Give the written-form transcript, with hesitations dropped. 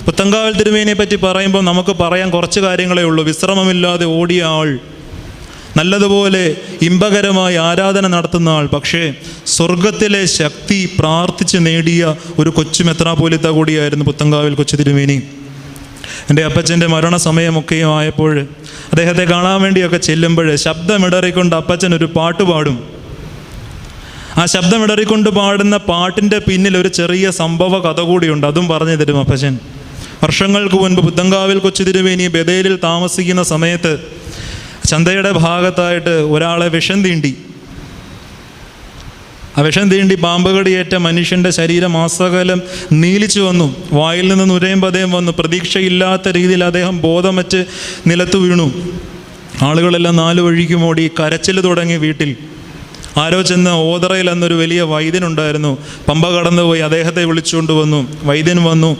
പുത്തങ്കാവൽ തിരുമേനിയെ പറ്റി പറയുമ്പോൾ നമുക്ക് പറയാൻ കുറച്ച് കാര്യങ്ങളേ ഉള്ളൂ. വിശ്രമമില്ലാതെ ഓടിയ ആൾ, നല്ലതുപോലെ ഇമ്പകരമായി ആരാധന നടത്തുന്ന ആൾ, പക്ഷേ സ്വർഗത്തിലെ ശക്തി പ്രാർത്ഥിച്ച് നേടിയ ഒരു കൊച്ചു മെത്രാപ്പോലിത്ത കൂടിയായിരുന്നു പുത്തങ്കാവിൽ കൊച്ചു തിരുമേനി. എൻ്റെ അപ്പച്ചൻ്റെ മരണസമയമൊക്കെയും ആയപ്പോൾ അദ്ദേഹത്തെ കാണാൻ വേണ്ടിയൊക്കെ ചെല്ലുമ്പോൾ ശബ്ദമിടറിക്കൊണ്ട് അപ്പച്ചൻ ഒരു പാട്ട് പാടും. ആ ശബ്ദമിടറിക്കൊണ്ട് പാടുന്ന പാട്ടിൻ്റെ പിന്നിൽ ഒരു ചെറിയ സംഭവ കഥ കൂടിയുണ്ട്. അതും പറഞ്ഞു തരും അപ്പച്ചൻ. വർഷങ്ങൾക്ക് മുൻപ് പുത്തങ്കാവിൽ കൊച്ചു തിരുമേനി ബഥേലിൽ താമസിക്കുന്ന സമയത്ത് ചന്തയുടെ ഭാഗത്തായിട്ട് ഒരാളെ വിഷം തീണ്ടി. ആ വിഷം തീണ്ടി പാമ്പ് കടിയേറ്റ മനുഷ്യൻ്റെ ശരീരം ആസകലം നീലിച്ചു വന്നു. വായിൽ നിന്ന് നുരയും പതയും വന്നു. പ്രതീക്ഷയില്ലാത്ത രീതിയിൽ അദ്ദേഹം ബോധമറ്റ് നിലത്ത് വീണു. ആളുകളെല്ലാം നാലു വഴിക്കും ഓടി. കരച്ചിൽ തുടങ്ങി വീട്ടിൽ. ആരോ ചെന്ന് ഓതറയിൽ എന്നൊരു വലിയ വൈദ്യനുണ്ടായിരുന്നു. പമ്പ കടന്നുപോയി അദ്ദേഹത്തെ വിളിച്ചുകൊണ്ട് വന്നു. വൈദ്യൻ വന്നു.